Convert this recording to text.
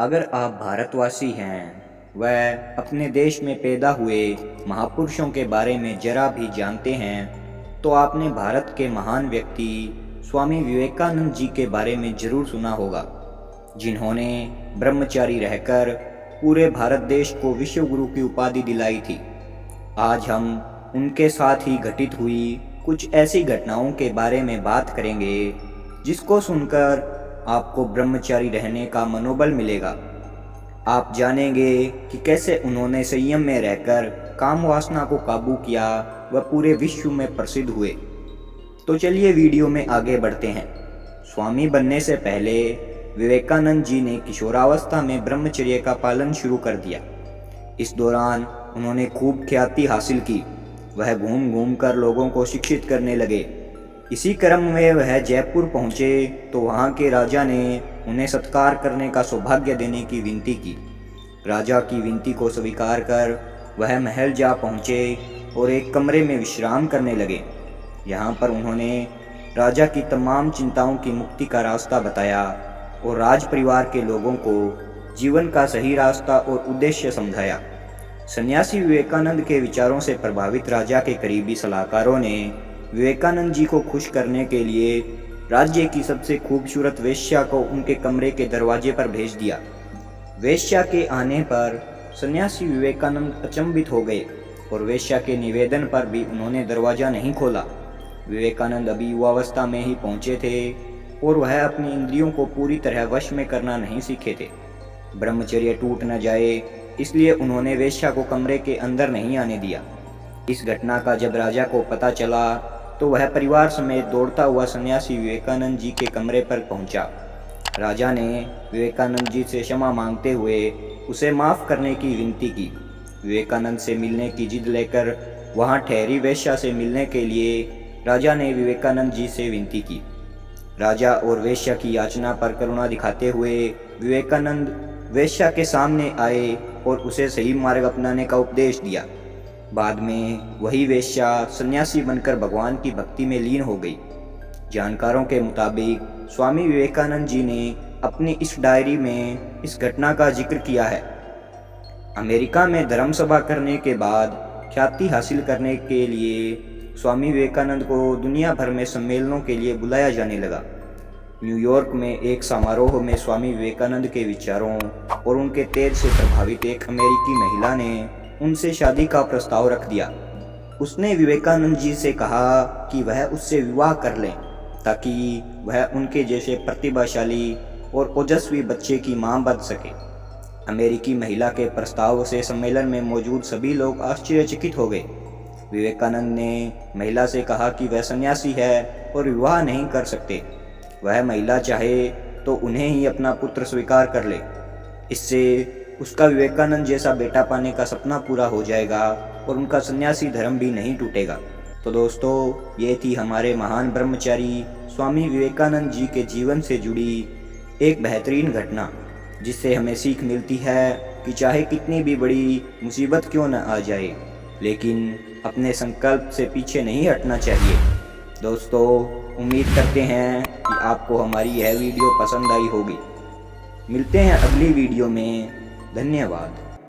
अगर आप भारतवासी हैं व अपने देश में पैदा हुए महापुरुषों के बारे में जरा भी जानते हैं तो आपने भारत के महान व्यक्ति स्वामी विवेकानंद जी के बारे में जरूर सुना होगा, जिन्होंने ब्रह्मचारी रहकर पूरे भारत देश को विश्व गुरु की उपाधि दिलाई थी। आज हम उनके साथ ही घटित हुई कुछ ऐसी घटनाओं के बारे में बात करेंगे जिसको सुनकर आपको ब्रह्मचारी रहने का मनोबल मिलेगा। आप जानेंगे कि कैसे उन्होंने संयम में रहकर काम वासना को काबू किया व पूरे विश्व में प्रसिद्ध हुए। तो चलिए वीडियो में आगे बढ़ते हैं। स्वामी बनने से पहले विवेकानंद जी ने किशोरावस्था में ब्रह्मचर्य का पालन शुरू कर दिया। इस दौरान उन्होंने खूब ख्याति हासिल की। वह घूम घूम कर लोगों को शिक्षित करने लगे। इसी क्रम में वह जयपुर पहुँचे तो वहाँ के राजा ने उन्हें सत्कार करने का सौभाग्य देने की विनती की। राजा की विनती को स्वीकार कर वह महल जा पहुँचे और एक कमरे में विश्राम करने लगे। यहाँ पर उन्होंने राजा की तमाम चिंताओं की मुक्ति का रास्ता बताया और राज परिवार के लोगों को जीवन का सही रास्ता और उद्देश्य समझाया। सन्यासी विवेकानंद के विचारों से प्रभावित राजा के करीबी सलाहकारों ने विवेकानंद जी को खुश करने के लिए राज्य की सबसे खूबसूरत वेश्या को उनके कमरे के दरवाजे पर भेज दिया। वेश्या के आने पर सन्यासी विवेकानंद अचंभित हो गए और वेश्या के निवेदन पर भी उन्होंने दरवाजा नहीं खोला। विवेकानंद अभी युवावस्था में ही पहुंचे थे और वह अपनी इंद्रियों को पूरी तरह वश में करना नहीं सीखे थे। ब्रह्मचर्य टूट न जाए इसलिए उन्होंने वेश्या को कमरे के अंदर नहीं आने दिया। इस घटना का जब राजा को पता चला तो वह परिवार समेत दौड़ता हुआ सन्यासी विवेकानंद जी के कमरे पर पहुंचा। राजा ने विवेकानंद जी से क्षमा मांगते हुए उसे माफ़ करने की विनती की। विवेकानंद से मिलने की जिद लेकर वहां ठहरी वेश्या से मिलने के लिए राजा ने विवेकानंद जी से विनती की। राजा और वेश्या की याचना पर करुणा दिखाते हुए विवेकानंद वेश्या के सामने आए और उसे सही मार्ग अपनाने का उपदेश दिया। बाद में वही वेश्या सन्यासी बनकर भगवान की भक्ति में लीन हो गई। जानकारों के मुताबिक स्वामी विवेकानंद जी ने अपनी इस डायरी में इस घटना का जिक्र किया है। अमेरिका में धर्म सभा करने के बाद ख्याति हासिल करने के लिए स्वामी विवेकानंद को दुनिया भर में सम्मेलनों के लिए बुलाया जाने लगा। न्यूयॉर्क में एक समारोह में स्वामी विवेकानंद के विचारों और उनके तेज से प्रभावित एक अमेरिकी महिला ने उनसे शादी का प्रस्ताव रख दिया। उसने विवेकानंद जी से कहा कि वह उससे विवाह कर लें ताकि वह उनके जैसे प्रतिभाशाली और ओजस्वी बच्चे की मां बन सके। अमेरिकी महिला के प्रस्ताव से सम्मेलन में मौजूद सभी लोग आश्चर्यचकित हो गए। विवेकानंद ने महिला से कहा कि वह सन्यासी है और विवाह नहीं कर सकते। वह महिला चाहे तो उन्हें ही अपना पुत्र स्वीकार कर ले। इससे उसका विवेकानंद जैसा बेटा पाने का सपना पूरा हो जाएगा और उनका सन्यासी धर्म भी नहीं टूटेगा। तो दोस्तों, ये थी हमारे महान ब्रह्मचारी स्वामी विवेकानंद जी के जीवन से जुड़ी एक बेहतरीन घटना, जिससे हमें सीख मिलती है कि चाहे कितनी भी बड़ी मुसीबत क्यों न आ जाए, लेकिन अपने संकल्प से पीछे नहीं हटना चाहिए। दोस्तों, उम्मीद करते हैं कि आपको हमारी यह वीडियो पसंद आई होगी। मिलते हैं अगली वीडियो में। धन्यवाद।